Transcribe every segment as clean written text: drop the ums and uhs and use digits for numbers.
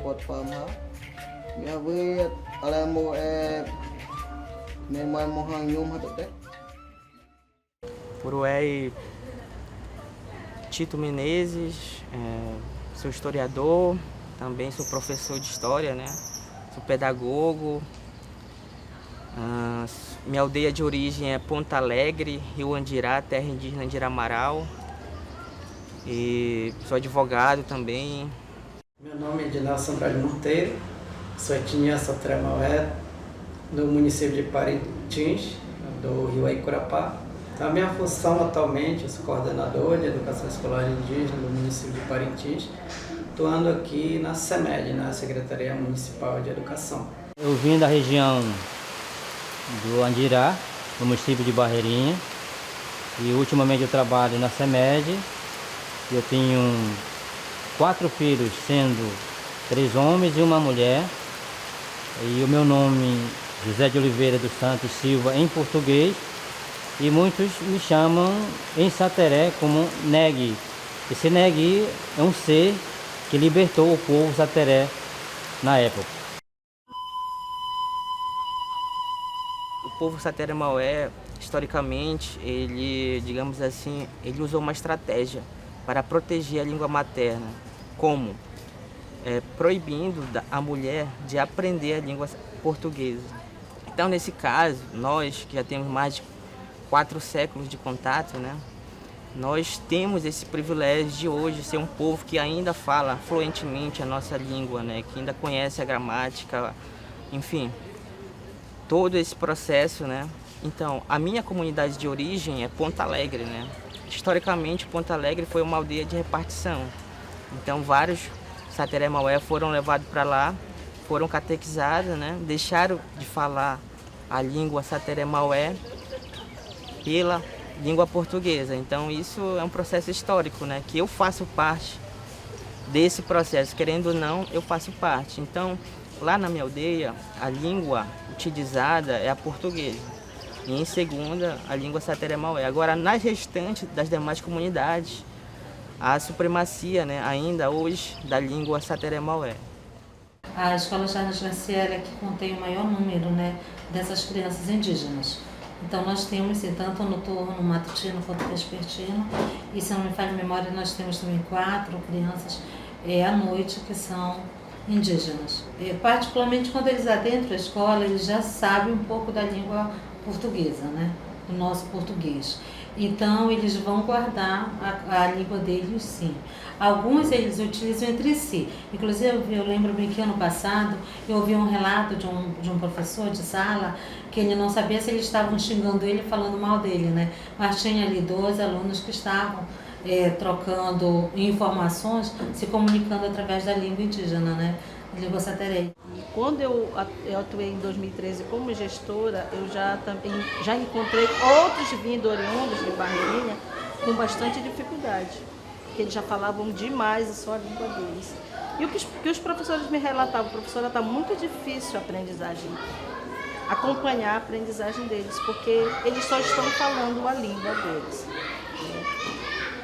Pot paham ha ya we alamo memang mohang yum hatate. Purué Tito Menezes, sou historiador, também sou professor de história, né? Sou pedagogo. Minha aldeia de origem é Ponta Alegre, Rio Andirá, terra indígena de Iramaral. E sou advogado também. Meu nome é Ednelson Andrade Monteiro, sou etnia Sateré-Maué, do município de Parintins, do Rio Aicurapá. A minha função atualmente, eu sou coordenador de educação escolar indígena do município de Parintins, atuando aqui na SEMED, na Secretaria Municipal de Educação. Eu vim da região do Andirá, no município de Barreirinha, e ultimamente eu trabalho na SEMED. Eu tenho 4 filhos, sendo 3 homens e uma mulher. E o meu nome é José de Oliveira dos Santos Silva em português. E muitos me chamam em Sateré como Negui. Esse Negui é um ser que libertou o povo Sateré na época. O povo Sateré-Maué, historicamente, ele, digamos assim, ele usou uma estratégia para proteger a língua materna. Como? Proibindo a mulher de aprender a língua portuguesa. Então, nesse caso, nós que já temos mais de 4 séculos de contato, né, nós temos esse privilégio de hoje ser um povo que ainda fala fluentemente a nossa língua, né, que ainda conhece a gramática, enfim, todo esse processo, né. Então, a minha comunidade de origem é Ponta Alegre, né. Historicamente, Ponta Alegre foi uma aldeia de repartição. Então, vários Sateré-Maué foram levados para lá, foram catequizados, né? Deixaram de falar a língua Sateré-Maué pela língua portuguesa. Então, isso é um processo histórico, né? Que eu faço parte desse processo. Querendo ou não, eu faço parte. Então, lá na minha aldeia, a língua utilizada é a portuguesa. E em segunda, a língua Sateré-Maué. Agora, nas restantes das demais comunidades, a supremacia, né, ainda hoje, da língua Sateré-Maué. A Escola Charles Garcia é que contém o maior número, né, dessas crianças indígenas. Então nós temos, tanto no turno matutino quanto vespertino, e se não me falha a memória, nós temos também 4 crianças à noite que são indígenas. Particularmente quando eles adentram a escola, eles já sabem um pouco da língua portuguesa, né, do nosso português. Então, eles vão guardar a língua deles, sim. Alguns eles utilizam entre si. Inclusive, eu lembro bem que ano passado, eu ouvi um relato de um professor de sala, que ele não sabia se eles estavam xingando ele, falando mal dele, né? Mas tinha ali 2 alunos que estavam trocando informações, se comunicando através da língua indígena, né? Língua Sateré. Quando eu atuei em 2013 como gestora, eu já encontrei outros vindo oriundos de Barreirinha com bastante dificuldade, porque eles já falavam demais a sua língua deles. E o que os professores me relatavam, professora, está muito difícil a aprendizagem, acompanhar a aprendizagem deles, porque eles só estão falando a língua deles.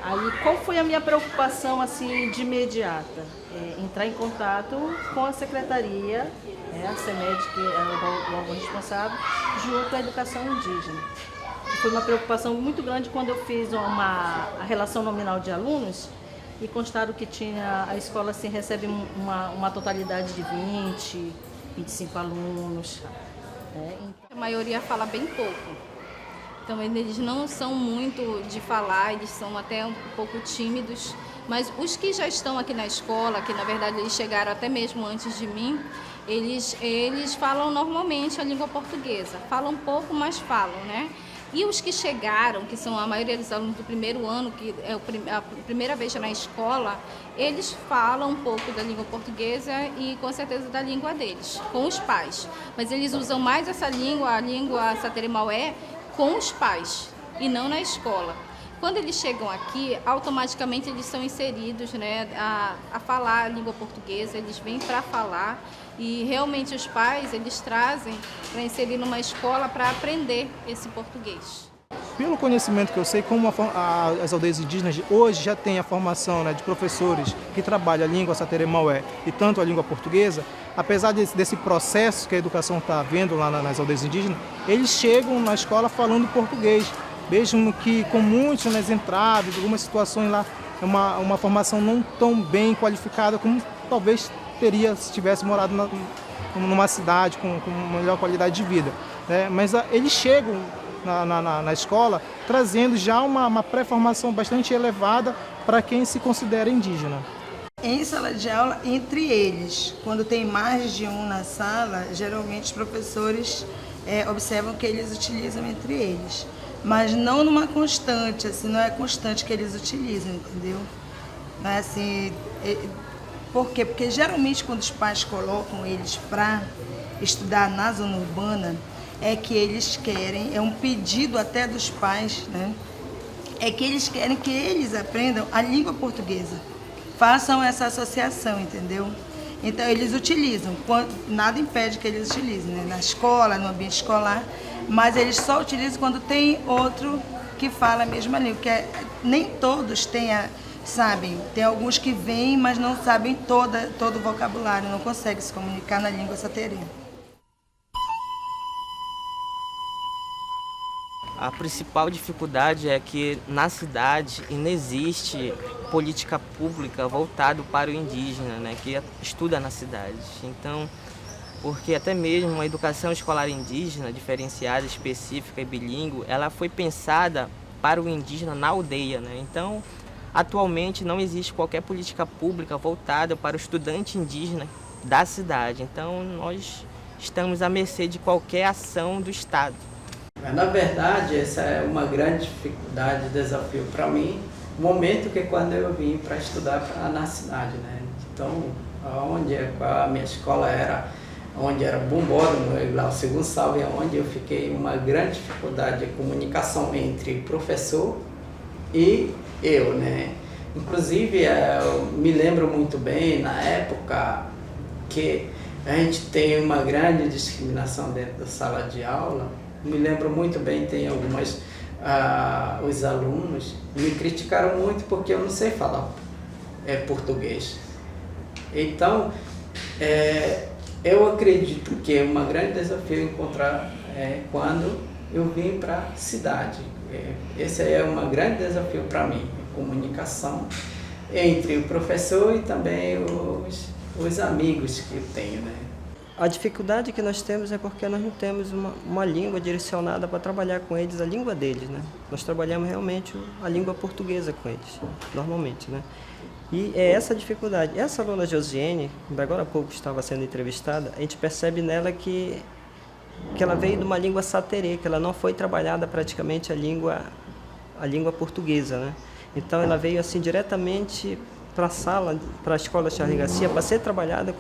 Aí, qual foi a minha preocupação assim de imediata? Entrar em contato com a secretaria, a SEMED, que é o órgão responsável, junto à educação indígena. Foi uma preocupação muito grande quando eu fiz a relação nominal de alunos e constaram que a escola assim, recebe uma totalidade de 25 alunos. A maioria fala bem pouco. Então, eles não são muito de falar, eles são até um pouco tímidos. Mas os que já estão aqui na escola, que na verdade eles chegaram até mesmo antes de mim, eles falam normalmente a língua portuguesa. Falam pouco, mas falam, né? E os que chegaram, que são a maioria dos alunos do primeiro ano, que é a primeira vez na escola, eles falam um pouco da língua portuguesa e com certeza da língua deles, com os pais. Mas eles usam mais essa língua, a língua Sateré-Maué, com os pais e não na escola. Quando eles chegam aqui, automaticamente eles são inseridos, né, a falar a língua portuguesa, eles vêm para falar e realmente os pais eles trazem para inserir numa escola para aprender esse português. Pelo conhecimento que eu sei, como as aldeias indígenas hoje já têm a formação, né, de professores que trabalham a língua Sateré-Maué e tanto a língua portuguesa, apesar desse processo que a educação está havendo lá nas aldeias indígenas, eles chegam na escola falando português. Mesmo que com muitos nas entraves, algumas situações lá, é uma formação não tão bem qualificada como talvez teria se tivesse morado numa cidade com melhor qualidade de vida, né? Mas eles chegam na escola trazendo já uma pré-formação bastante elevada para quem se considera indígena. Em sala de aula, entre eles, quando tem mais de um na sala, geralmente os professores observam que eles utilizam entre eles. Mas não numa constante, assim, não é constante que eles utilizam, entendeu? Não é assim, por quê? Porque geralmente quando os pais colocam eles para estudar na zona urbana, é que eles querem, é um pedido até dos pais, né? É que eles querem que eles aprendam a língua portuguesa, façam essa associação, entendeu? Então eles utilizam, nada impede que eles utilizem, né? Na escola, no ambiente escolar, mas eles só utilizam quando tem outro que fala a mesma língua, porque nem todos sabem, tem alguns que vêm, mas não sabem todo o vocabulário, não conseguem se comunicar na língua saterê. A principal dificuldade é que na cidade não existe política pública voltada para o indígena, né, que estuda na cidade. Então, porque até mesmo a educação escolar indígena, diferenciada, específica e bilíngue, ela foi pensada para o indígena na aldeia, né? Então, atualmente não existe qualquer política pública voltada para o estudante indígena da cidade. Então, nós estamos à mercê de qualquer ação do Estado. Na verdade, essa é uma grande dificuldade, desafio para mim, no momento que quando eu vim para estudar na cidade, né? Então, onde a minha escola era, onde era Bombódromo, lá o Segundo Salve, onde eu fiquei uma grande dificuldade de comunicação entre professor e eu, né? Inclusive, eu me lembro muito bem, na época, que a gente tem uma grande discriminação dentro da sala de aula. Me lembro muito bem, tem algumas, os alunos me criticaram muito porque eu não sei falar português. Então, eu acredito que é um grande desafio encontrar quando eu vim para a cidade. Esse é um grande desafio para mim, a comunicação entre o professor e também os amigos que eu tenho, né? A dificuldade que nós temos é porque nós não temos uma língua direcionada para trabalhar com eles, a língua deles, né? Nós trabalhamos realmente a língua portuguesa com eles, normalmente, né? E é essa dificuldade. Essa aluna Josiane, agora há pouco estava sendo entrevistada, a gente percebe nela que ela veio de uma língua saterê, que ela não foi trabalhada praticamente a língua portuguesa, né? Então ela veio assim diretamente para a sala, para a escola Charles Garcia, para ser trabalhada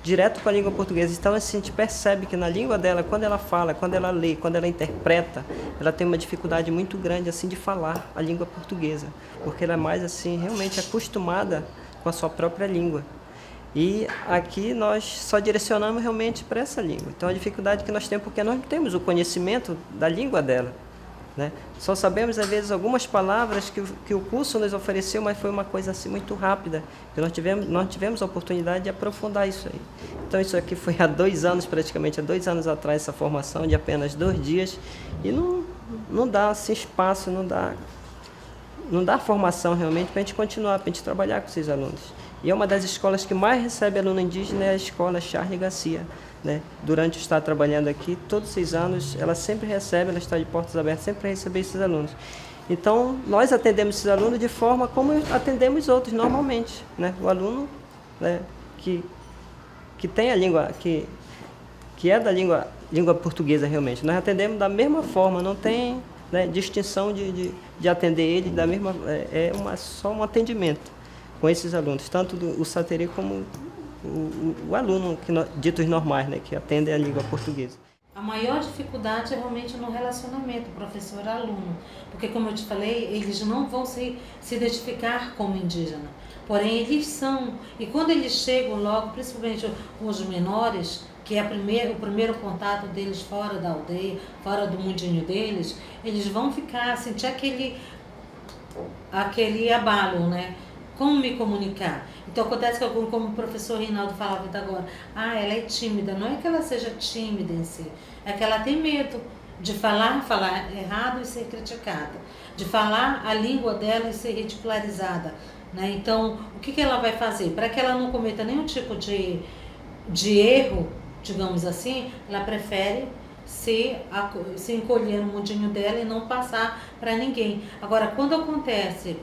direto com a língua portuguesa. Então assim, a gente percebe que na língua dela, quando ela fala, quando ela lê, quando ela interpreta, ela tem uma dificuldade muito grande assim de falar a língua portuguesa, porque ela é mais assim realmente acostumada com a sua própria língua. E aqui nós só direcionamos realmente para essa língua. Então a dificuldade que nós temos, porque nós não temos o conhecimento da língua dela, né? Só sabemos às vezes algumas palavras que o curso nos ofereceu, mas foi uma coisa assim muito rápida, que nós tivemos a oportunidade de aprofundar isso aí. Então isso aqui foi há 2 anos, praticamente há 2 anos atrás, essa formação de apenas 2 dias, e não dá assim, espaço, não dá formação realmente para a gente continuar, para a gente trabalhar com esses alunos. E é uma das escolas que mais recebe aluno indígena, é a escola Charles Garcia, né? Durante estar trabalhando aqui, todos esses anos, ela sempre recebe, ela está de portas abertas, sempre para receber esses alunos. Então, nós atendemos esses alunos de forma como atendemos outros normalmente, né? O aluno, né, que tem a língua, que é da língua portuguesa realmente. Nós atendemos da mesma forma, não tem, né, distinção de atender ele da mesma, só um atendimento com esses alunos, tanto o saterê como o aluno ditos normais, né, que atendem a língua portuguesa. A maior dificuldade é realmente no relacionamento professor-aluno, porque, como eu te falei, eles não vão se identificar como indígena, porém eles são, e quando eles chegam logo, principalmente os menores, que é o primeiro contato deles fora da aldeia, fora do mundinho deles, eles vão sentir aquele abalo, né? Como me comunicar? Então acontece que, como o professor Reinaldo falava até agora, ela é tímida. Não é que ela seja tímida em si, é que ela tem medo de falar errado e ser criticada, de falar a língua dela e ser ridicularizada, né? Então, o que ela vai fazer? Para que ela não cometa nenhum tipo de erro, digamos assim, ela prefere se encolher no mundinho dela e não passar para ninguém. Agora, quando acontece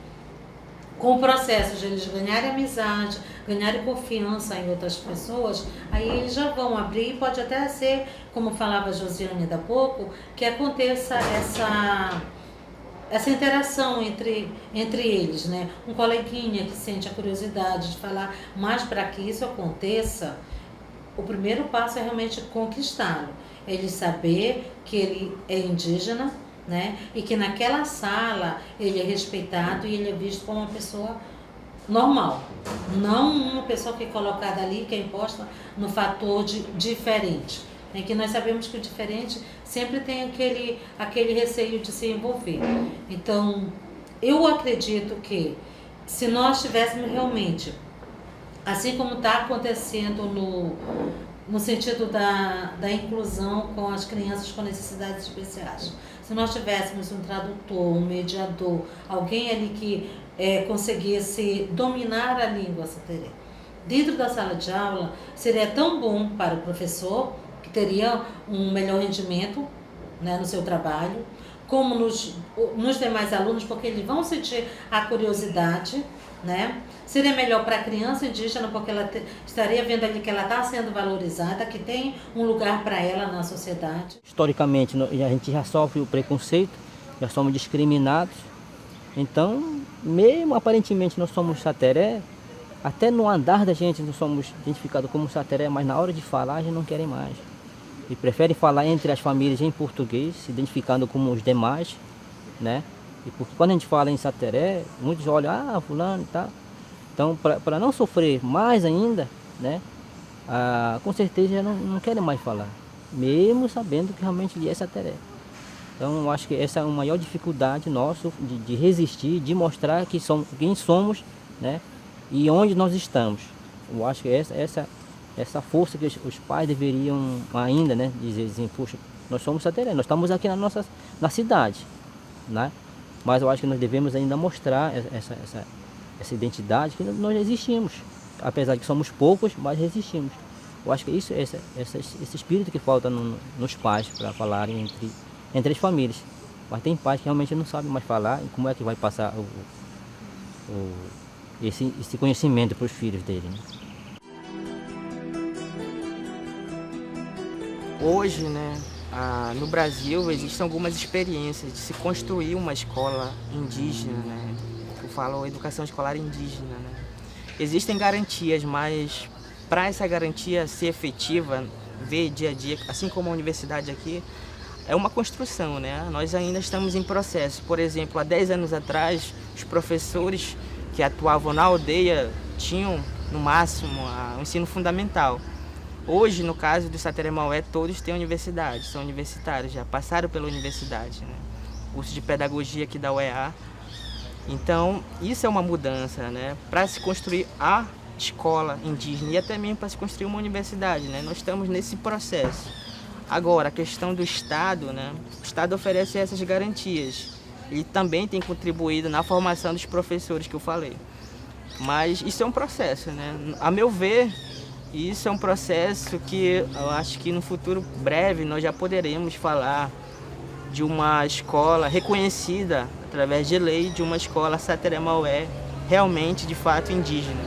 com o processo de eles ganharem amizade, ganharem confiança em outras pessoas, aí eles já vão abrir, e pode até ser, como falava a Josiane há pouco, que aconteça essa interação entre eles, né? Um coleguinha que sente a curiosidade de falar, mas para que isso aconteça, o primeiro passo é realmente conquistá-lo, ele saber que ele é indígena, né? E que naquela sala ele é respeitado e ele é visto como uma pessoa normal, não uma pessoa que é colocada ali, que é imposta no fator de diferente, né? Que nós sabemos que o diferente sempre tem aquele receio de se envolver. Então, eu acredito que se nós tivéssemos realmente, assim como está acontecendo no sentido da inclusão com as crianças com necessidades especiais, se nós tivéssemos um tradutor, um mediador, alguém ali que conseguisse dominar a língua saterê dentro da sala de aula, seria tão bom para o professor, que teria um melhor rendimento, né, no seu trabalho, como nos demais alunos, porque eles vão sentir a curiosidade, né? Seria melhor para a criança indígena, porque ela estaria vendo ali que ela está sendo valorizada, que tem um lugar para ela na sociedade. Historicamente, a gente já sofre o preconceito, já somos discriminados. Então, mesmo aparentemente nós somos sateré, até no andar da gente nós somos identificados como sateré, mas na hora de falar a gente não quer mais. E prefere falar entre as famílias em português, se identificando como os demais, né? E porque quando a gente fala em sateré, muitos olham, fulano e tal. Então, para não sofrer mais ainda, né? Com certeza já não querem mais falar, mesmo sabendo que realmente ele é sateré. Então, eu acho que essa é a maior dificuldade nossa de resistir, de mostrar que somos, quem somos, né? E onde nós estamos. Eu acho que essa força que os pais deveriam ainda, né, dizer assim, puxa, nós somos sateré, nós estamos aqui na cidade, né? Mas eu acho que nós devemos ainda mostrar essa identidade que nós existimos, apesar de que somos poucos, mas resistimos. Eu acho que isso, esse espírito que falta nos pais para falarem entre as famílias. Mas tem pais que realmente não sabem mais falar e como é que vai passar esse conhecimento para os filhos dele, né? Hoje, né, no Brasil existem algumas experiências de se construir uma escola indígena, né? Eu falo educação escolar indígena, né? Existem garantias, mas para essa garantia ser efetiva, ver dia a dia, assim como a universidade aqui, é uma construção, né? Nós ainda estamos em processo. Por exemplo, há 10 anos atrás, os professores que atuavam na aldeia tinham, no máximo, o ensino fundamental. Hoje, no caso do Sateré Maué, todos têm universidade, são universitários, já passaram pela universidade, né? Curso de pedagogia aqui da UEA. Então, isso é uma mudança, né? Para se construir a escola indígena e até mesmo para se construir uma universidade, né? Nós estamos nesse processo. Agora, a questão do Estado, né? O Estado oferece essas garantias. Ele também tem contribuído na formação dos professores que eu falei. Mas isso é um processo, né? A meu ver, isso é um processo que eu acho que no futuro breve nós já poderemos falar de uma escola reconhecida através de lei, de uma escola Sateré-Maué realmente, de fato, indígena.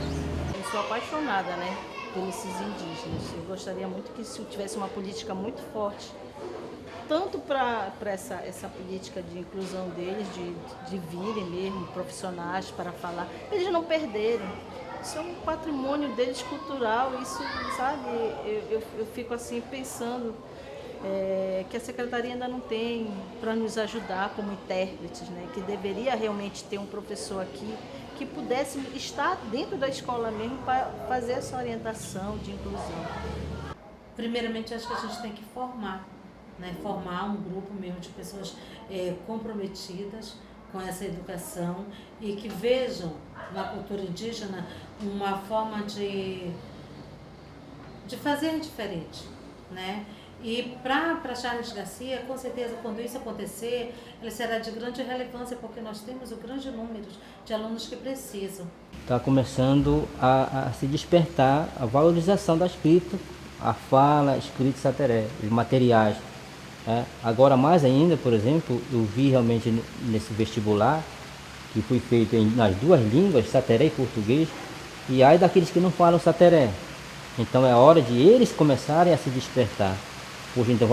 Eu sou apaixonada, né, por esses indígenas. Eu gostaria muito que se tivesse uma política muito forte, tanto para essa política de inclusão deles, de virem mesmo profissionais para falar, eles não perderem. Isso é um patrimônio deles cultural, isso, sabe, eu fico assim pensando que a Secretaria ainda não tem para nos ajudar como intérpretes, né, que deveria realmente ter um professor aqui que pudesse estar dentro da escola mesmo para fazer essa orientação de inclusão. Primeiramente, acho que a gente tem que formar, né, formar um grupo mesmo de pessoas comprometidas com essa educação e que vejam na cultura indígena uma forma de fazer diferente, né? E para Charles Garcia, com certeza, quando isso acontecer, ele será de grande relevância, porque nós temos um grande número de alunos que precisam. Está começando a se despertar a valorização da escrita, a fala, a escrita sateré, os materiais. Agora, mais ainda, por exemplo, eu vi realmente nesse vestibular, que foi feito nas duas línguas, sateré e português, e aí daqueles que não falam sateré. Então é hora de eles começarem a se despertar. Hoje então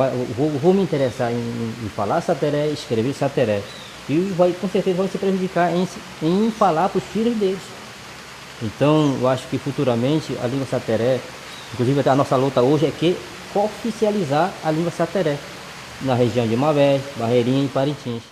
vou me interessar em falar sateré, escrever sateré. E com certeza vão se prejudicar em falar para os filhos deles. Então eu acho que futuramente a língua sateré, inclusive a nossa luta hoje é que oficializar a língua sateré na região de Maués, Barreirinha e Parintins.